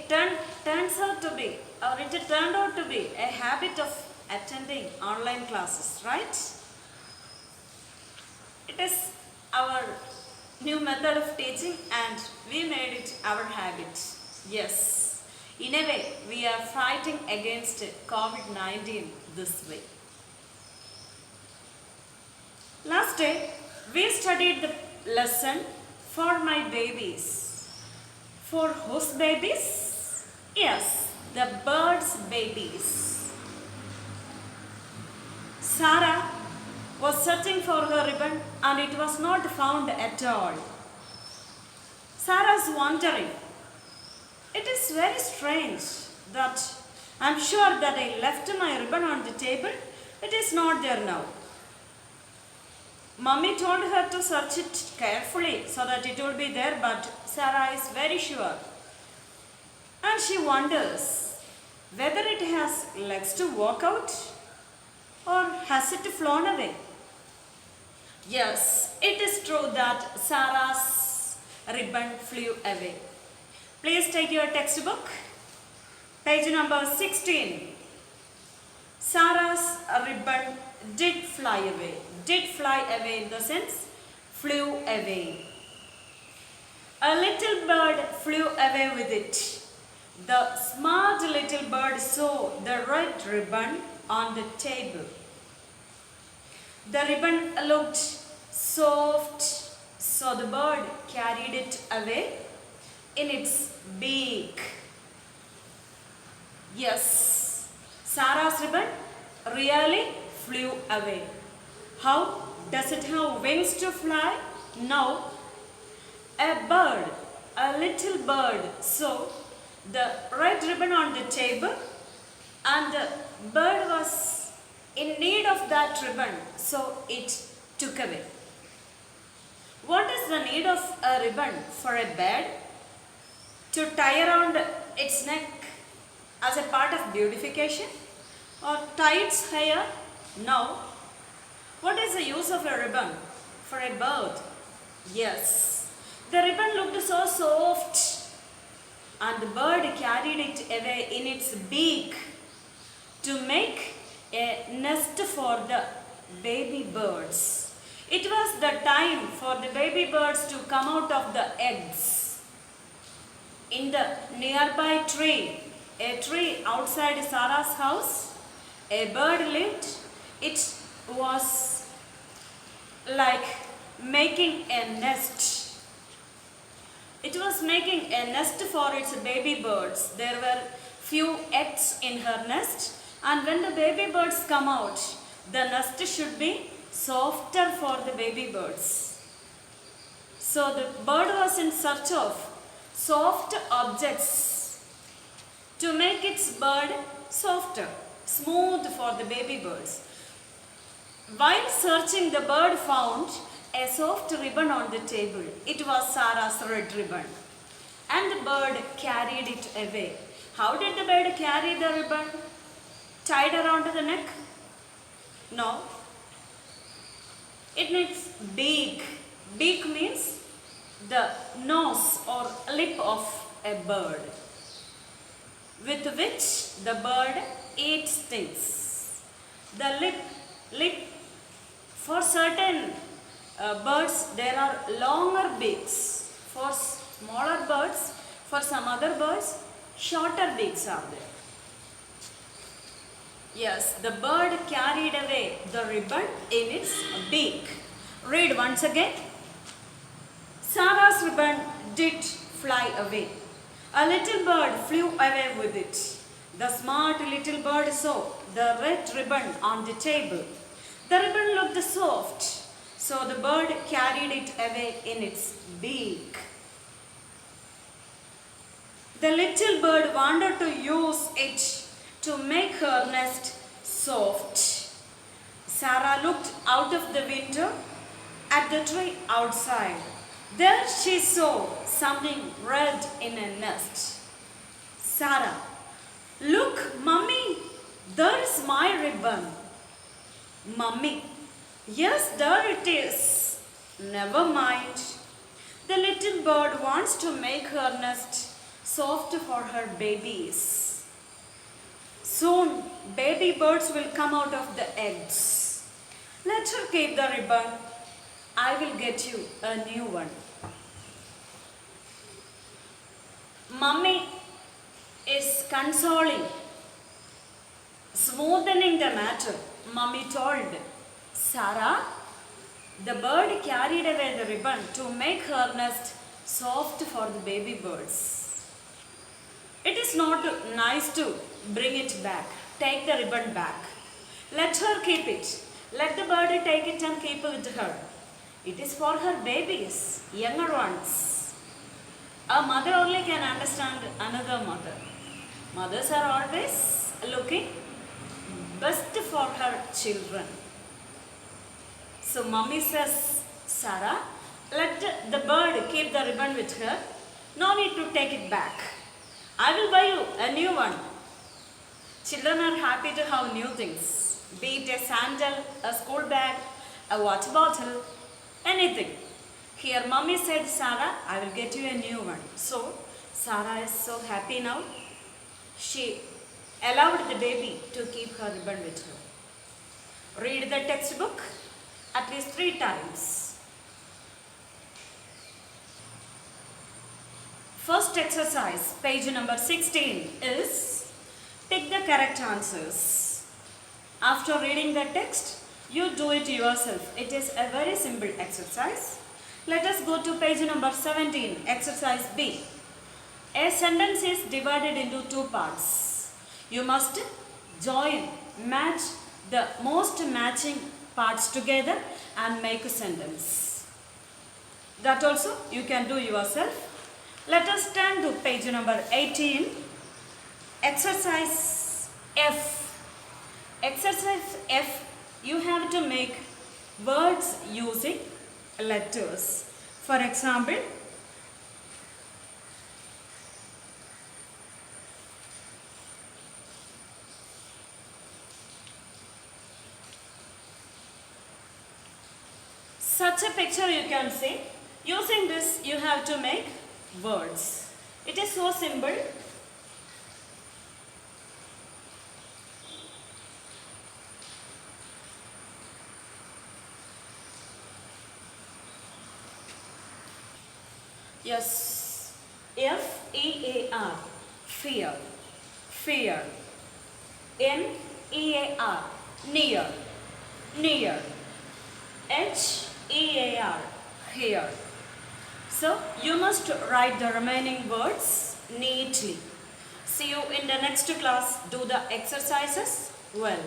turns out to be, or it turned out to be, a habit of attending online classes, right? It is our new method of teaching and we made it our habit. Yes, in a way we are fighting against COVID-19 this way. Last day we studied the lesson for my babies. For whose babies? Yes, the birds' babies. Sarah was searching for her ribbon and it was not found at all. Sarah's wondering, it is very strange that I'm sure that I left my ribbon on the table. It is not there now. Mummy told her to search it carefully so that it will be there, but Sarah is very sure. And she wonders whether it has legs to walk out or has it flown away. Yes, it is true that Sarah's ribbon flew away. Please take your textbook, page number 16. Sarah's ribbon did fly away. Did fly away in the sense flew away. A little bird flew away with it. The smart little bird saw the red ribbon on the table. The ribbon looked soft, so the bird carried it away in its beak. Yes, Sarah's ribbon really flew away. How? Does it have wings to fly? No. A bird, a little bird, saw the red ribbon on the table and the bird was in need of that ribbon, so it took away. What is the need of a ribbon for a bird? To tie around its neck as a part of beautification or tie its hair? No. What is the use of a ribbon for a bird? Yes, the ribbon looked so soft and the bird carried it away in its beak to make a nest for the baby birds. It was the time for the baby birds to come out of the eggs. In the nearby tree, a tree outside Sarah's house, a bird lived. It was like making a nest. It was making a nest for its baby birds. There were few eggs in her nest, and when the baby birds come out, the nest should be softer for the baby birds. So the bird was in search of soft objects to make its bird softer, smooth for the baby birds. While searching, the bird found a soft ribbon on the table. It was Sarah's red ribbon. And the bird carried it away. How did the bird carry the ribbon? Tied around the neck? No. It needs beak. Beak means the nose or lip of a bird, with which the bird eats things. The lip, for certain birds there are longer beaks. For smaller birds, for some other birds, shorter beaks are there. Yes, the bird carried away the ribbon in its beak. Read once again. Sarah's ribbon did fly away. A little bird flew away with it. The smart little bird saw the red ribbon on the table. The ribbon looked soft, so the bird carried it away in its beak. The little bird wanted to use it to make her nest soft. Sarah looked out of the window at the tree outside. There she saw something red in a nest. Sarah, look, Mummy, there is my ribbon. Mummy, yes, there it is. Never mind. The little bird wants to make her nest soft for her babies. Soon baby birds will come out of the eggs. Let her keep the ribbon. I will get you a new one. Mummy is consoling, smoothening the matter. Mummy told Sarah, the bird carried away the ribbon to make her nest soft for the baby birds. It is not nice to bring it back. Take the ribbon back. Let her keep it. Let the bird take it and keep it with her. It is for her babies, younger ones. A mother only can understand another mother. Mothers are always looking best for her children. So Mummy says, Sarah, let the bird keep the ribbon with her. No need to take it back. I will buy you a new one. Children are happy to have new things. Be it a sandal, a school bag, a water bottle, anything. Here Mummy said, Sarah, I will get you a new one. So Sarah is so happy now. She allowed the baby to keep her ribbon with her. Read the textbook at least 3 times. First exercise, page number 16 is tick the correct answers. After reading the text, you do it yourself. It is a very simple exercise. Let us go to page number 17, exercise B. A sentence is divided into 2 parts. You must match the most matching parts together and make a sentence. That also you can do yourself. Let us turn to page number 18, exercise F. Exercise F, you have to make words using letters. For example, such a picture you can see. Using this, you have to make words. It is so simple. Yes, F-E-A-R, fear, fear. N-E-A-R, near, near. H-E-A-R, here. So, you must write the remaining words neatly. See you in the next class. Do the exercises well.